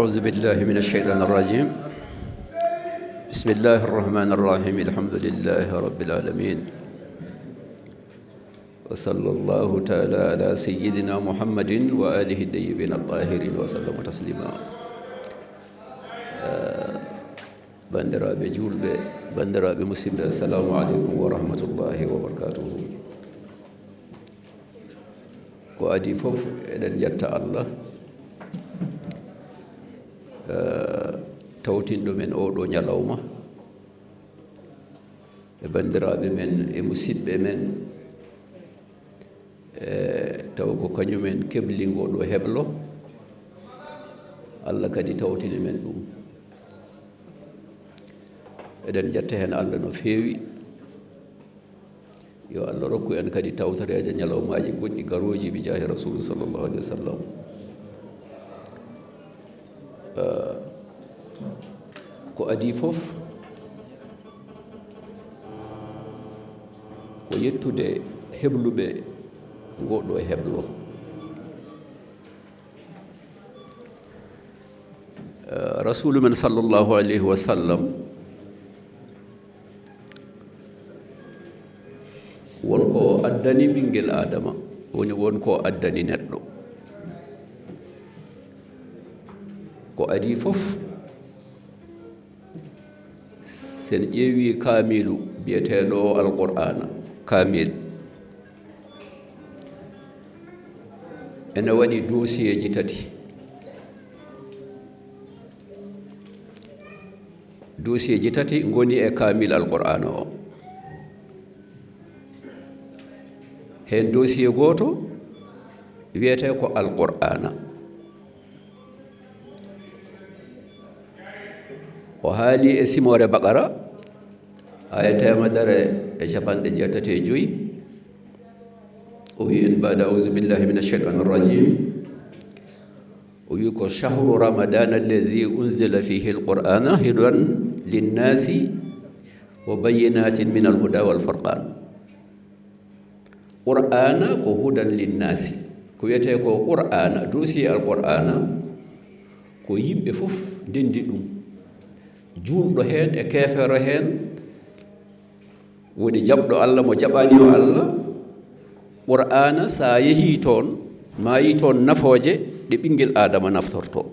أعوذ بالله من الشيطان الرجيم. بسم الله الرحمن الرحيم. الحمد لله رب العالمين، وصلى الله تعالى على سيدنا محمد وآله الطيبين الطاهرين وسلم تسليما. bandiraɓe julɓe, bandiraɓe musidɓe, assalamu aleykum wa rahmatullahi wa barakatuhu. Ko adi fof eɗen jetta Allah tawtinɗo men oɗo ñalawma e bandiraɓe men e musidɓe men taw ko kañumen keblingo ɗo heblo. Allah kadi tawtini men ɗum. eɗen jetta hen Allah no feewi. yo Allah rokku en kadi tawtoreje ñalawmaji goɗɗi garoji bi jahi rasulu sallllahu alih wa sallam. ko adi fof ko yettude hebluɓe goɗɗo e heblo. rasulu men sallllahu alayhi wa sallam wonko addani ɓinguel adama, woni wonko addani neɗɗo. ko adi fof sen ƴeewi kaamilu biyeteɗo alqur'ana, kaamil ene waɗi dossier ji tati. dossier ji tati goni e kaamil alqur'ana o. hen dossier goto wiyete ko alqur'ana, o haali e simore baqara aya 175. o wi en bada auzu billahi min alcheitan irrajim. o wi ko chahru ramadan allazi unzila fihi alqur'ana hidan linnasi wa bayinatin min alhuda walfurqan. qur'ana ko hudan linnasi, ko wiyete ko qur'ana, dossier alqur'ana ko yimɓe fof ndendi ɗum, juulɗo hen e kefero hen, woni jaɓɗo Allah mo jaɓani o Allah. qur'ana sa yeehi toon ma yi toon nafooje ɗe ɓinguel adama naftorto,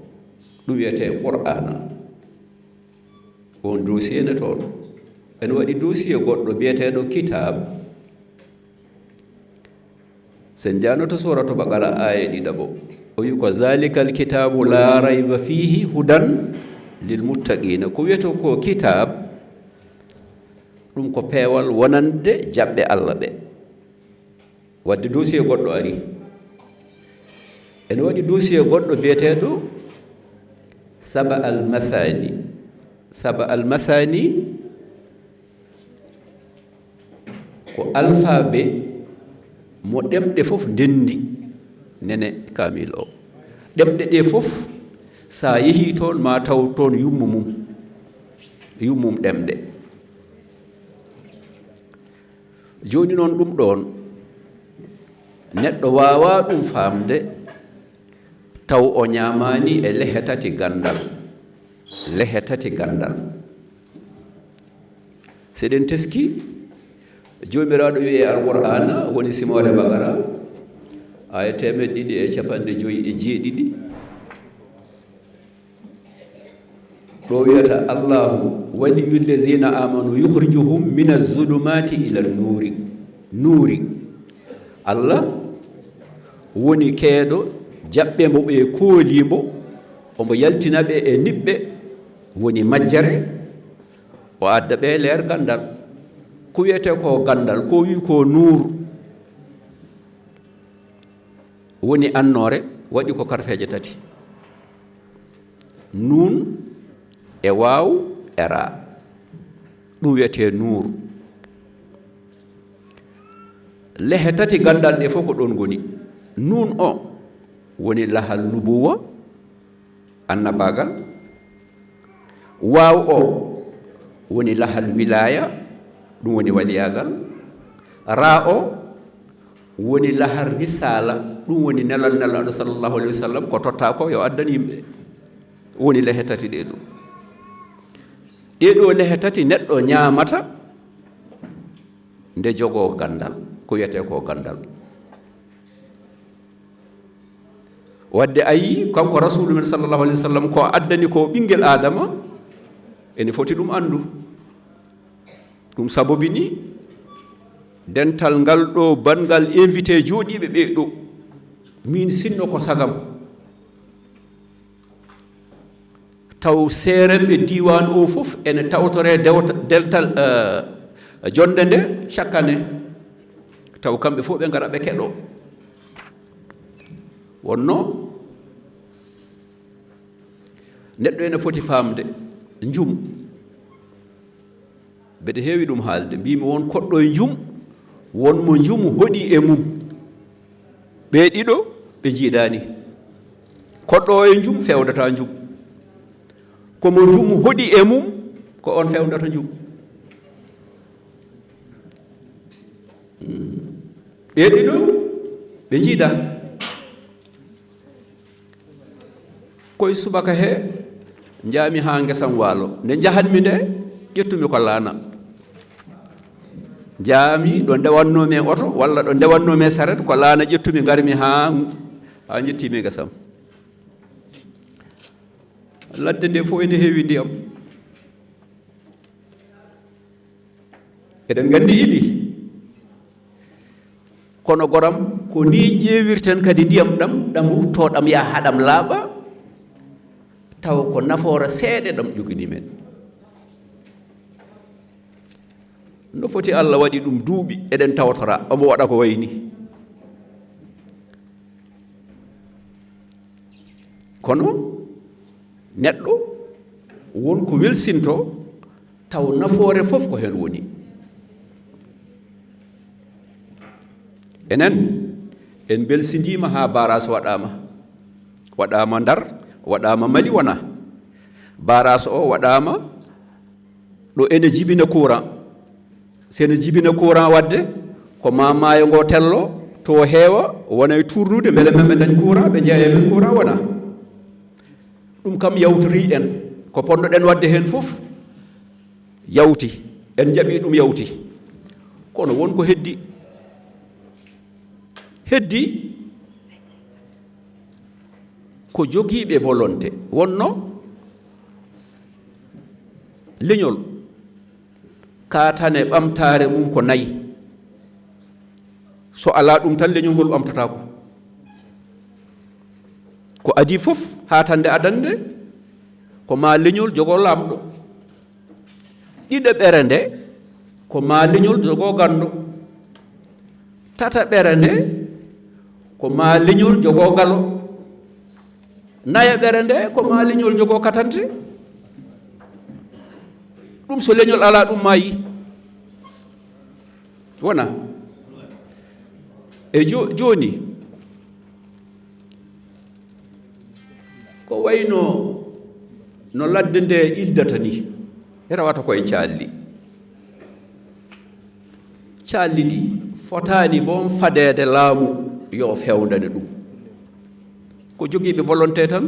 ɗum wiyete qur'ana. on dossier ne toon. en waɗi dossier goɗɗo biyeteɗo kitab. sen janoto suratu baqara aya ɗiɗaɓo, o wi ko zalikal kitabu la rayba fihi hudan lilmuttaqina. ko wiyete ko kitab ɗum ko peewal wonande jaɓɓe Allah ɓe. wadde dossier goɗɗo ari. ene waɗi dossier goɗɗo biyeteɗo saba almasani. saba almasani ko alphabet mo ɗemɗe fof ndendi nene kamil o. ɗemɗe ɗe fof sa yeehi toon ma taw toon yummum ɗemɗe. joni noon ɗum ɗon neɗɗo wawa ɗum famde taw o ñamani e lehe tati gandal. lehe tati gandal seɗen teski jomiraɗo wiye alqur'ana woni simore baqara aya 257. ɗo wiyata allahu waliyu llazina amanu yukhrijuhum min azulumati ila nuuri. allah woni keeɗo jaɓɓe mbo ɓe koolimbo, omo yaltina ɓe e niɓɓe woni majjere, o adda ɓe leer gandal. ko wiyete ko gandal, ko wi ko nuur, woni annore, waɗi ko karfeje tati: nun e waaw e raa. ɗum wiyete nuur. lehe tati gandal ɗe fof ko ɗon goni. nun o woni lahal nubuwa, annabagal. waaw o woni lahal wilaya, ɗum woni waliyagal. raa o woni lahal risala, ɗum woni nelal nelaɗo sallllahu alayhi wa sallam ko totta ko yo addan yimɓe. woni lehe tati ɗeɗo lehe tati neɗɗo ñaamata nde jogoo gandal ko wiyete ko gandal wadde ayi kanko rasulu men sallallahu alaihi wasallam ko addani ko ɓinguel adama ene foti ɗum andu ɗum sabobini dental ngal ɗo bangal invité jooɗiɓe ɓe ɗo min sinno ko sagam taw seeremɓe diwan o fof ene tawtore dental jonde nde chaque année taw kamɓe fof ɓe ngara ɓe keɗo wonno neɗɗo ene foti famde njum mbeɗa heewi ɗum haalde mbimi won koɗɗo e njum wonmo njum hoɗi e mum ɓe ɗiɗo ɓe jiiɗani koɗɗo o e njum fewdata njum komo njum hoɗi e mum ko on fewdata njum ɓe ɗiɗo ɓe jiida koye subaka he jaami ha ngesam waalo nde jahatmi nde ƴettumi ko laana jaami ɗo ndewannomi e oto walla ɗo ndewannomi e saret ko laana ƴettumi garmi ha jettimi e ngesam ladde nde fof ene heewi ndiyam eɗen nganndi ili kono goram ko ni ƴeewirten kadi ndiyam ɗam ruttoɗam yaha haɗam laaɓa taw ko nafoore seeɗe ɗam jogini men no foti Allah waɗi ɗum duuɓi eɗen tawtora omo waɗa ko wayni kono neɗɗo wonko welsinto taw nafoore fof ko heen woni enen en belsindiima haa barage waɗaama Ndar waɗaama Mali wona barage o waɗaama ɗo ene jibina courant sene jibina courant wadde ko ma maayo ngo tello to heewa wona e tournude mbele men dañ courant ɓe jeeya men courant wona ɗum kam yawtori en ko ponnoɗen wadde heen fof yawti en jaɓii ɗum yawti kono wonko heddi ko jogiiɓe volonté wonno leñol kaatane ɓamtaare mum ko nayi so alaa ɗum tan leñol ngol ɓamtatako ko adi fof haatande adande ko ma leñol jogoo laamɗo ɗiɗo ɓere nde ko ma leñol jogoo ganndo tata ɓere nde ko ma leñol jogoo galo naya ɓere nde ko ma leñol jogoo katante ɗum so leñol alaa ɗum maayi wona e jooni ko wayno no ladde nde ildata ni rawata koye caalli ɗi fotaani boon fadeede laamu yo fewndane ɗum ko jogiiɓe volonté tan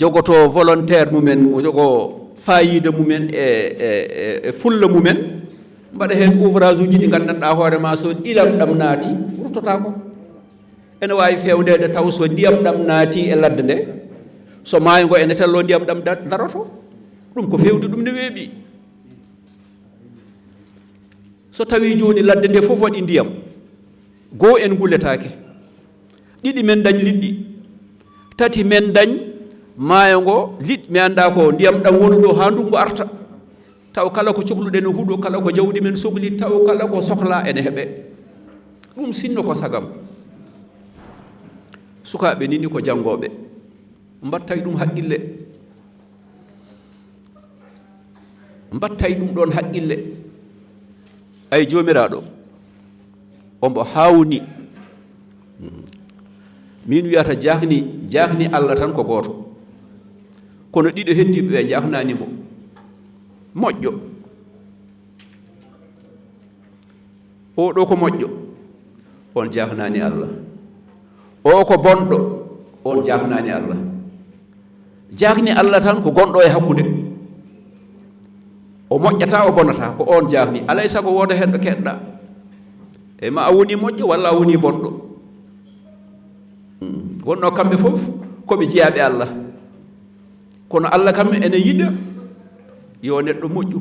jogotoo volontaire mumen o jogoo fayida mumen e fulla mumen mbaɗa heen ouvrage uji ɗi nganndanɗaa hoore ma so ilam ɗam naati ruttotaa ko ene waawi fewndede taw so ndiyam ɗam naati e ladde nde so maayo ngo ene tello ndiyam ɗam daroto ɗum ko fewde ɗum ne weeɓi so tawii jooni ladde nde fof waɗi ndiyam goo en nguletaake ɗiɗi men dañ liɗɗi tati men dañ maayo ngo liɗ mi annda ko ndiyam ɗam woni ɗo haa ndungu arta taw kala ko cohluɗen e huɗo kala ko jawdi men sohli taw kala ko sohlaa ene heɓe ɗum sinno ko sagam sukaaɓe nini ko janngooɓe mbattay ɗum ɗon haqqille ay joomiraaɗo ombo haawni min wiyata jaakni Allah tan ko gooto kono ɗiɗo heddiɓe ɓe jaaknaanimo moƴƴo o ɗo ko moƴƴo on jaaknaani Allah o ko bonɗo on jaaknaani Allah jagni Allah tan ko gonɗo e hakkude o moƴƴata o bonata ko on jagni alay sago woda hen ɗo keɗɗa e ma a woni moƴƴo walla a woni bonɗo wonno kamɓe fof koɓe jeyaɓe Allah kono Allah kam ene yiɗa yo neɗɗo moƴƴu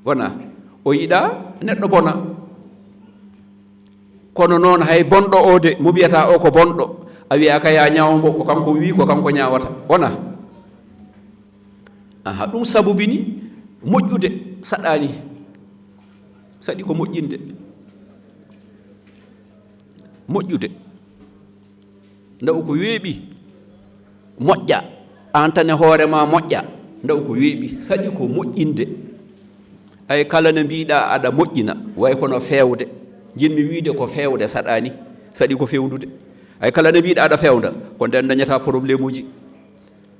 wona o yiɗa neɗɗo bona kono noon hay bonɗo o de mo wiyata o ko bonɗo a wiya ka ya ñawmo ko kanko wi ko kanko ñawata wona aha ɗum sabubini moƴƴude saɗani saɗi ko moƴƴinde moƴƴude ndaw ko weeɓi moƴƴa an tan e hoorema moƴƴa ndaw ko weeɓi saɗi ko moƴƴinde ay kala ne mbiɗa aɗa moƴƴina way kono fewde jinmi wiide ko fewde saɗani saɗi ko fewdude ay kala ne mbiɗa aɗa fewda ko nden dañata probléme uji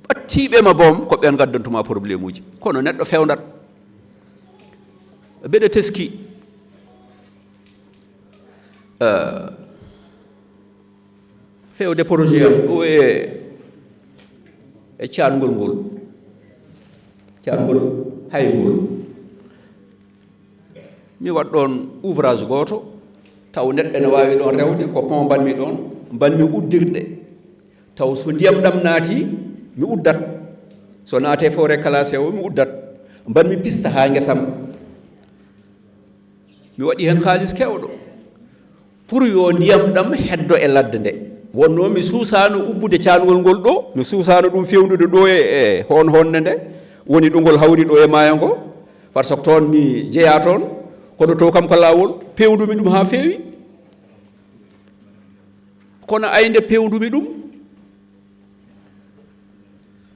ɓattiɓe ma boom ko ɓen gaddantuma probléme uji kono neɗɗo fewndat mbeɗa teski fewde projet am ɗo e caangol ngol caangol haygol mi waɗ ɗon ouvrage goto taw neɗɗo ne wawi ɗon rewde ko pont mbanmi ɗon mbanmi uddirɗe taw so ndiyam ɗam naati mi uddat so naate forêt classé o mi uddat mbanmi pista ha guesam mi waɗi hen haalis kewɗo pour yo ndiyam ɗam heddo e ladde nde wonno mi suusano ubbude caangol ngol ɗo mi suusano ɗum fewnude ɗo e honne nde woni ɗugol hawri ɗo e maayo ngo par ce que toon mi jeeya toon kono to kam ko laawol pewndumi ɗum ha feewi kono aynde pewndumi ɗum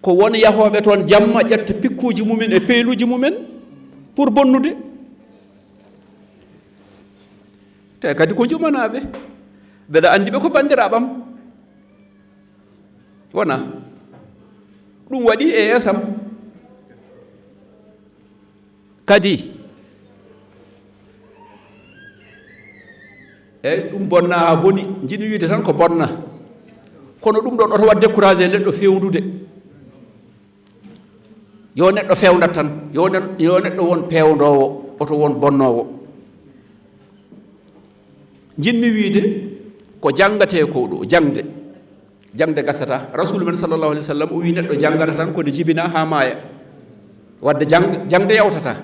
ko won yahooɓe toon jamma ƴetta pikkuji mumen e peyluji mumen pour bonnude te kadi ko jumanaɓe mbeɗa andi ɓe ko bandiraɓam wona ɗum waɗi e yesam kadi eyyi ɗum bonna ha boni jiɗi wiide tan ko bonna kono ɗum ɗon oto wat découragé neɗɗo fewnude yo neɗɗo fewndat tan yo neɗɗo won pewnowo oto won bonnowo jinmi wiide ko jangate ko ɗo jangde gasata rasulu men sallallahu alaihi wasallam o wi neɗɗo jangata tan ko ne jibina ha maaya wadde jangde yawtata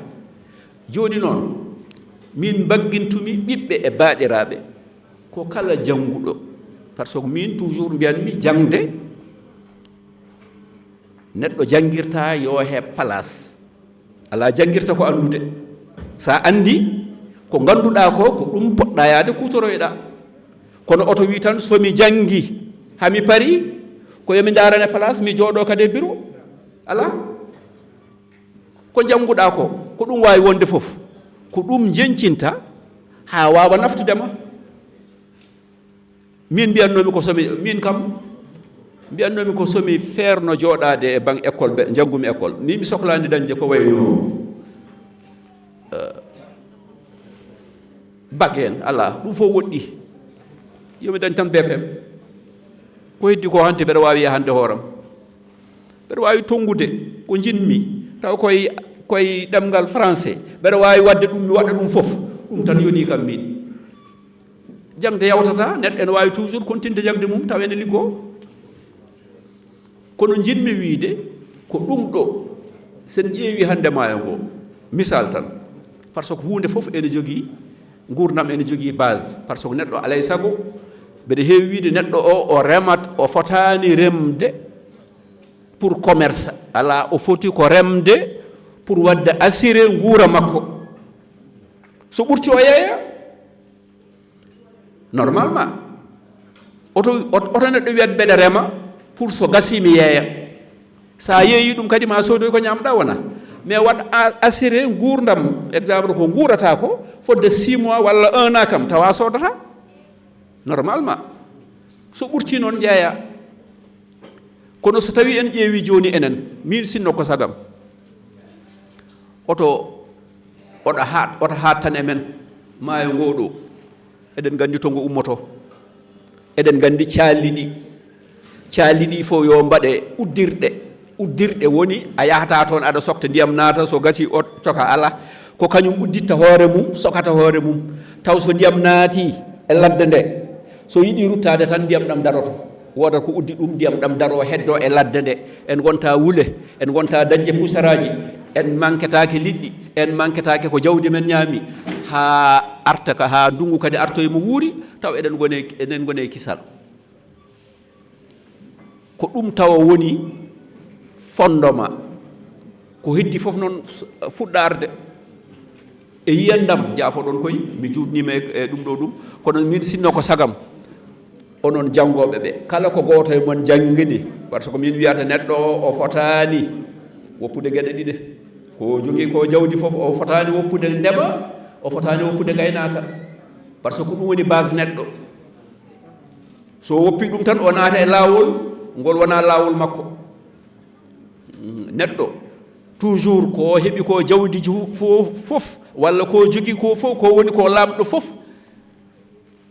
joni noon min baggintumi ɓiɓɓe e baaɗiraɓe ko kala janguɗo par ce que min toujours mbiyanmi jangde neɗɗo jangirta yo heeb place ala jangirta ko andude sa andi ko ganduɗa ko ɗum poɗɗa yaade kutoroyɗa kono oto wi tan somi jangi hami pari ko yomi darane place mi jooɗo kadi e bureau ala ko janguɗa ko ɗum wawi wonde fof ko ɗum jencinta ha wawa naftudema min mbiyannomi ko somi min kam mbiyannomi ko somi feerno jooɗade e bang école ɓe janggumi école ni mi sohlani dañde ko wayno bac en ala ɗum fof woɗɗi yomi dañ tan BFM ko heddi ko hante mbeɗa wawi yahande hooram mbeɗa wawi tongude ko jinmi taw koye ɗemgal français mbeɗa wawi wadde ɗum mi waɗa ɗum fof ɗum tan yoni kam min jangde yawtata neɗɗo ene wawi toujours continde jangde mum taw ene liggo kono jinmi wiide ko ɗum ɗo sen ƴeewi hande maayo ngo misal tan par ce que hunde fof ene jogui gurdam ene jogui base par ce que neɗɗo alay sago mbeɗa heewi wiide neɗɗo o remat o fotani remde pour commerce ala o foti ko remde pour wadde assuré nguura makko so ɓurti o yeeya normalement oto neɗɗo wiyat mbeɗa rema pour so gasi mi yeeya sa yeeyi ɗum kadi ma soodoy ko ñamɗa wona mais wat assuré gurdam exemple ko guurata ko fodde 6 mois walla 1 an kam tawa sodata normalement so ɓurti noon jeeya kono so tawi en ƴeewi joni enen min sinno ko sagam oto haat tan e men maayo ngo ɗo eɗen gandi to ngo ummoto eɗen gandi calli ɗi fof yo mbaɗe uddirɗe uddirɗe woni a yahata toon aɗa sokta ndiyam naata so gasi o coka ala ko kañum udditta hoore mum sokata hoore mum taw so ndiyam naati e ladde nde so yiɗi ruttade tan ndiyam ɗam daroto wodat ko uddi ɗum ndiyam ɗam daro heddo e ladde nde en gonta wule en gonta dañde pusaraji en manquetake liɗɗi en manquetake ko jawdi men ñaami ha arta ka ha ndungu kadi artoye mo wuuri taw eɗen gone kisal ko ɗum tawa woni fondement ko heddi fof noon fuɗɗa arde e yiyandam jaafoɗon koy mi juutnima e ɗum ɗo ɗum kono min sinno ko sagam onon janngoɓe ɓe kala ko gooto e mon janngini par ce que min wiyata neɗɗo o fotani woppude gueɗe ɗiɗe ko jogii ko jawdi fof o fotani woppude ndema o fotani woppude gaynaka par ce que ɗum woni base neɗɗo so woppi ɗum tan o naata e laawol ngol wona laawol makko neɗɗo toujours ko heɓi ko jawdi fof walla ko jogii ko fof ko woni ko lamɗo fof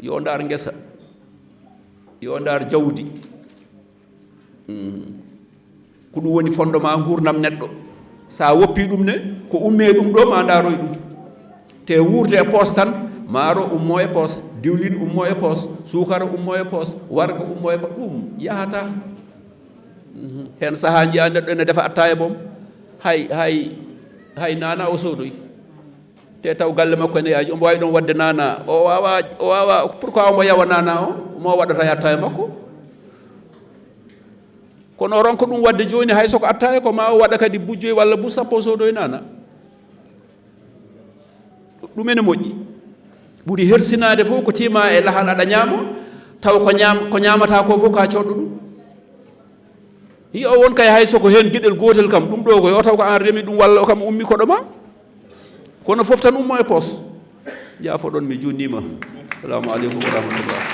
yo ndar ngesa yo ndar jawdi ko ɗum woni fondement gurdam neɗɗo sa woppi ɗum ne ko umme ɗum ɗo ma ndaroy ɗum te wurde e poos tan maaro ummo e poos diwlin ummo e poos sukara ummo e poos warga ummo e poos ɗum yahata hen saha jiya neɗɗo ene defa atta e boom hay nana o soodoy te taw galle makko ene yaaji omo wawi ɗon wadde nana o wawa pourquoi omo yawa nana o mo waɗata e atta e makko kono ronko ɗum wadde joni hay soko atta e ko ma o waɗa kadi bujjoy walla bu sappo soodoy nana ɗum ene moƴƴi ɓuri hersinade fof ko tima e lahal aɗa ñaama taw ko ñamata ko fof ka coɗɗo ɗum yi o won kay hay soko hen gueɗel gotel kam ɗum ɗo koy o taw ko an remi ɗum walla o kam ummi koɗo ma kono fof tan ummo e poos jaafoɗon mi junnima assalamu aleykum wa rahmatullah